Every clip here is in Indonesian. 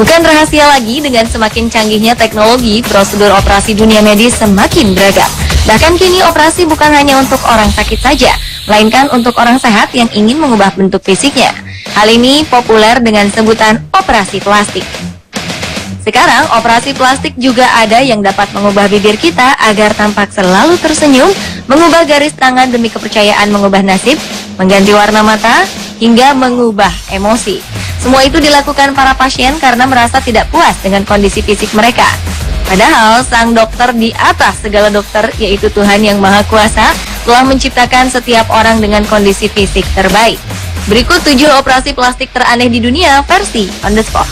Bukan rahasia lagi, dengan semakin canggihnya teknologi, prosedur operasi dunia medis semakin beragam. Bahkan kini operasi bukan hanya untuk orang sakit saja, melainkan untuk orang sehat yang ingin mengubah bentuk fisiknya. Hal ini populer dengan sebutan operasi plastik. Sekarang, operasi plastik juga ada yang dapat mengubah bibir kita agar tampak selalu tersenyum, mengubah garis tangan demi kepercayaan mengubah nasib, mengganti warna mata, hingga mengubah emosi. Semua itu dilakukan para pasien karena merasa tidak puas dengan kondisi fisik mereka. Padahal sang dokter di atas segala dokter, yaitu Tuhan Yang Maha Kuasa, telah menciptakan setiap orang dengan kondisi fisik terbaik. Berikut 7 operasi plastik teraneh di dunia versi On The Spot.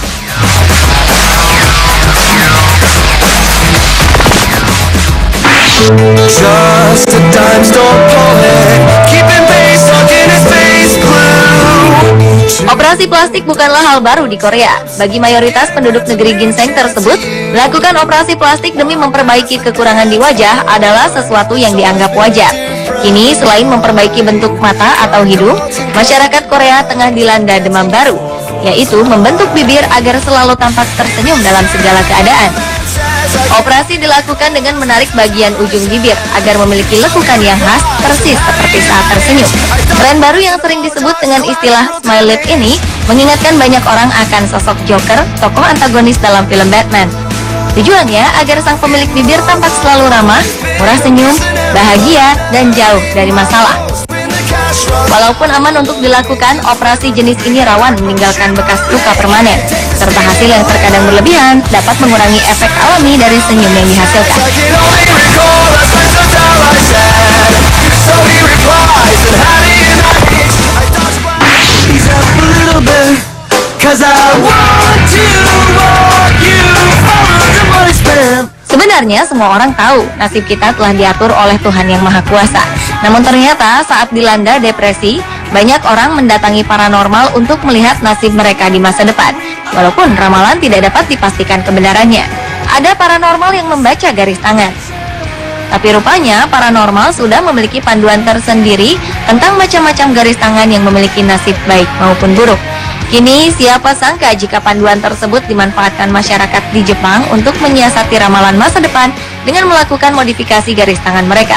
Just a dime store poet, keeping pace, talking his face blue. Operasi plastik bukanlah hal baru di Korea. Bagi mayoritas penduduk negeri ginseng tersebut, melakukan operasi plastik demi memperbaiki kekurangan di wajah adalah sesuatu yang dianggap wajar. Kini, selain memperbaiki bentuk mata atau hidung, masyarakat Korea tengah dilanda demam baru, yaitu membentuk bibir agar selalu tampak tersenyum dalam segala keadaan. Operasi dilakukan dengan menarik bagian ujung bibir agar memiliki lekukan yang khas persis seperti saat tersenyum. Tren baru yang sering disebut dengan istilah smile lip ini mengingatkan banyak orang akan sosok Joker, tokoh antagonis dalam film Batman. Tujuannya agar sang pemilik bibir tampak selalu ramah, murah senyum, bahagia, dan jauh dari masalah. Walaupun aman untuk dilakukan, operasi jenis ini rawan meninggalkan bekas luka permanen, serta hasil yang terkadang berlebihan dapat mengurangi efek alami dari senyum yang dihasilkan. Sebenarnya semua orang tahu nasib kita telah diatur oleh Tuhan Yang Maha Kuasa. Namun ternyata saat dilanda depresi, banyak orang mendatangi paranormal untuk melihat nasib mereka di masa depan. Walaupun ramalan tidak dapat dipastikan kebenarannya. Ada paranormal yang membaca garis tangan. Tapi rupanya paranormal sudah memiliki panduan tersendiri tentang macam-macam garis tangan yang memiliki nasib baik maupun buruk. Kini, siapa sangka jika panduan tersebut dimanfaatkan masyarakat di Jepang untuk menyiasati ramalan masa depan dengan melakukan modifikasi garis tangan mereka.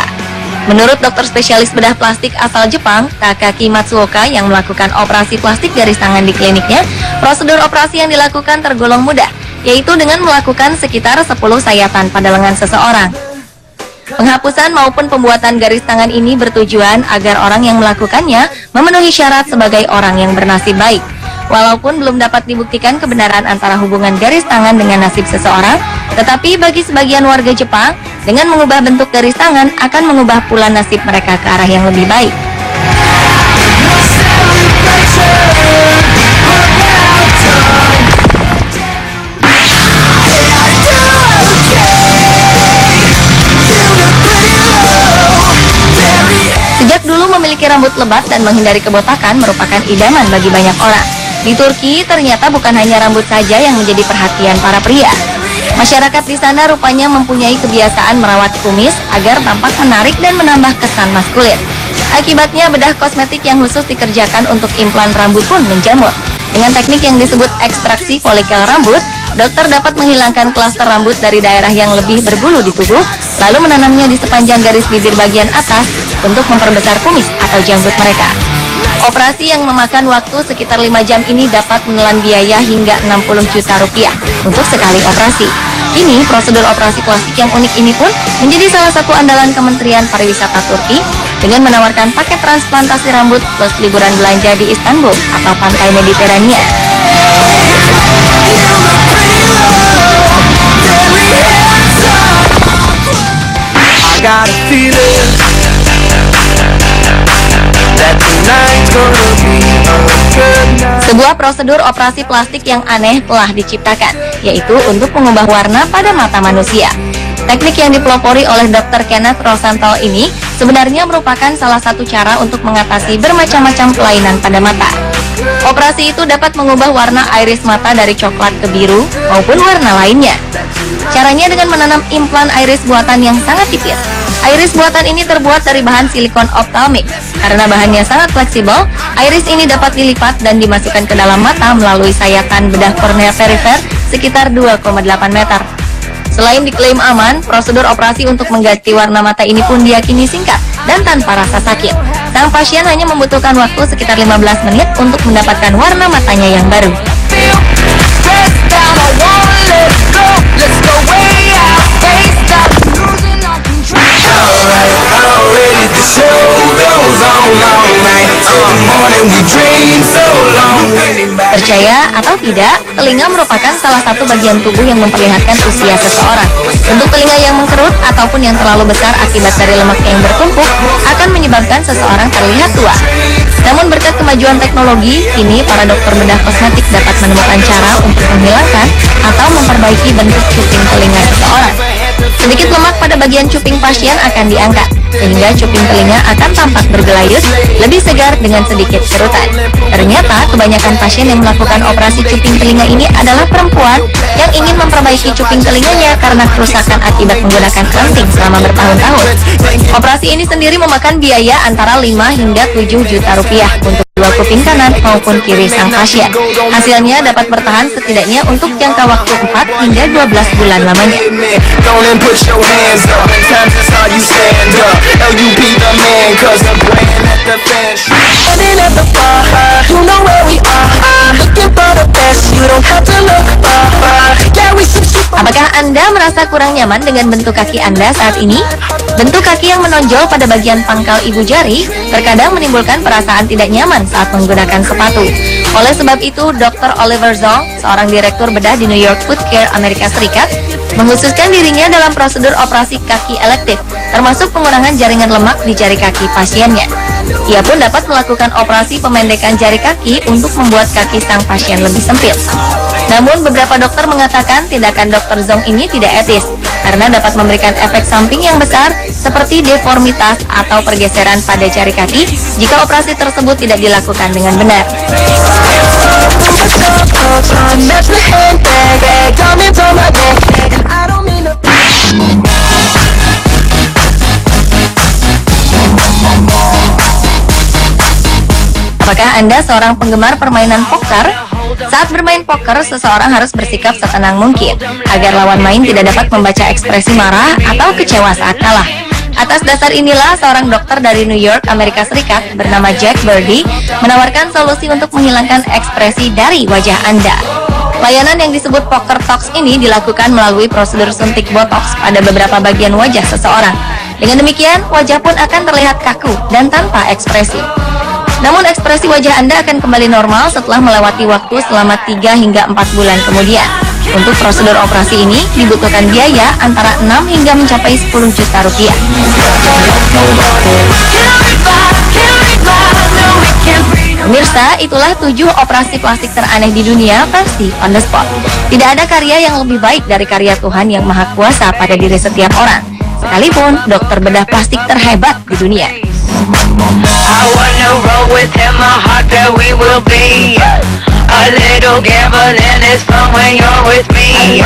Menurut dokter spesialis bedah plastik asal Jepang, Takaki Matsuoka, yang melakukan operasi plastik garis tangan di kliniknya, prosedur operasi yang dilakukan tergolong mudah, yaitu dengan melakukan sekitar 10 sayatan pada lengan seseorang. Penghapusan maupun pembuatan garis tangan ini bertujuan agar orang yang melakukannya memenuhi syarat sebagai orang yang bernasib baik. Walaupun belum dapat dibuktikan kebenaran antara hubungan garis tangan dengan nasib seseorang, tetapi bagi sebagian warga Jepang, dengan mengubah bentuk garis tangan akan mengubah pula nasib mereka ke arah yang lebih baik. Sejak dulu memiliki rambut lebat dan menghindari kebotakan merupakan idaman bagi banyak orang. Di Turki, ternyata bukan hanya rambut saja yang menjadi perhatian para pria. Masyarakat di sana rupanya mempunyai kebiasaan merawat kumis agar tampak menarik dan menambah kesan maskulin. Akibatnya, bedah kosmetik yang khusus dikerjakan untuk implan rambut pun menjamur. Dengan teknik yang disebut ekstraksi folikel rambut, dokter dapat menghilangkan klaster rambut dari daerah yang lebih berbulu di tubuh, lalu menanamnya di sepanjang garis bibir bagian atas untuk memperbesar kumis atau janggut mereka. Operasi yang memakan waktu sekitar 5 jam ini dapat menelan biaya hingga 60 juta rupiah untuk sekali operasi. Kini, prosedur operasi plastik yang unik ini pun menjadi salah satu andalan Kementerian Pariwisata Turki dengan menawarkan paket transplantasi rambut plus liburan belanja di Istanbul atau pantai Mediterania. Sebuah prosedur operasi plastik yang aneh telah diciptakan, yaitu untuk mengubah warna pada mata manusia. Teknik yang dipelopori oleh Dr. Kenneth Rosenthal ini sebenarnya merupakan salah satu cara untuk mengatasi bermacam-macam kelainan pada mata. Operasi itu dapat mengubah warna iris mata dari coklat ke biru maupun warna lainnya. Caranya dengan menanam implan iris buatan yang sangat tipis. Iris buatan ini terbuat dari bahan silikon ophthalmic. Karena bahannya sangat fleksibel, iris ini dapat dilipat dan dimasukkan ke dalam mata melalui sayatan bedah kornea perifer sekitar 2,8 meter. Selain diklaim aman, prosedur operasi untuk mengganti warna mata ini pun diyakini singkat dan tanpa rasa sakit. Sang pasien hanya membutuhkan waktu sekitar 15 menit untuk mendapatkan warna matanya yang baru. Percaya atau tidak, telinga merupakan salah satu bagian tubuh yang memperlihatkan usia seseorang. Bentuk telinga yang mengkerut ataupun yang terlalu besar akibat dari lemak yang bertumpuk akan menyebabkan seseorang terlihat tua. Namun berkat kemajuan teknologi, kini para dokter bedah kosmetik dapat menemukan cara untuk menghilangkan atau memperbaiki bentuk cuping telinga seseorang. Sedikit lemak pada bagian cuping pasien akan diangkat, sehingga cuping telinga akan tampak bergelayut, lebih segar dengan sedikit kerutan. Ternyata kebanyakan pasien yang melakukan operasi cuping telinga ini adalah perempuan yang ingin memperbaiki cuping telinganya karena kerusakan akibat menggunakan anting selama bertahun-tahun. Operasi ini sendiri memakan biaya antara 5 hingga 7 juta rupiah untuk dua kuping kanan maupun kiri sang pasien. Hasilnya dapat bertahan setidaknya untuk jangka waktu 4 hingga 12 bulan lamanya. Apakah Anda merasa kurang nyaman dengan bentuk kaki Anda saat ini? Bentuk kaki yang menonjol pada bagian pangkal ibu jari terkadang menimbulkan perasaan tidak nyaman saat menggunakan sepatu. Oleh sebab itu, Dr. Oliver Zong, seorang direktur bedah di New York Foot Care, Amerika Serikat, mengkhususkan dirinya dalam prosedur operasi kaki elektif, termasuk pengurangan jaringan lemak di jari kaki pasiennya. Ia pun dapat melakukan operasi pemendekan jari kaki untuk membuat kaki sang pasien lebih sempit. Namun beberapa dokter mengatakan tindakan Dr. Zong ini tidak etis karena dapat memberikan efek samping yang besar seperti deformitas atau pergeseran pada jari kaki jika operasi tersebut tidak dilakukan dengan benar. Apakah Anda seorang penggemar permainan poker? Saat bermain poker, seseorang harus bersikap setenang mungkin agar lawan main tidak dapat membaca ekspresi marah atau kecewa saat kalah. Atas dasar inilah seorang dokter dari New York, Amerika Serikat bernama Jack Birdie menawarkan solusi untuk menghilangkan ekspresi dari wajah Anda. Layanan yang disebut Poker Talks ini dilakukan melalui prosedur suntik botox pada beberapa bagian wajah seseorang. Dengan demikian, wajah pun akan terlihat kaku dan tanpa ekspresi. Namun ekspresi wajah Anda akan kembali normal setelah melewati waktu selama 3 hingga 4 bulan kemudian. Untuk prosedur operasi ini dibutuhkan biaya antara 6 hingga mencapai 10 juta rupiah. Pemirsa, itulah 7 operasi plastik teraneh di dunia versi on the spot. Tidak ada karya yang lebih baik dari karya Tuhan yang Maha Kuasa pada diri setiap orang, sekalipun dokter bedah plastik terhebat di dunia. I wanna roll with him, my heart that we will be a little gambling, it's fun when you're with me.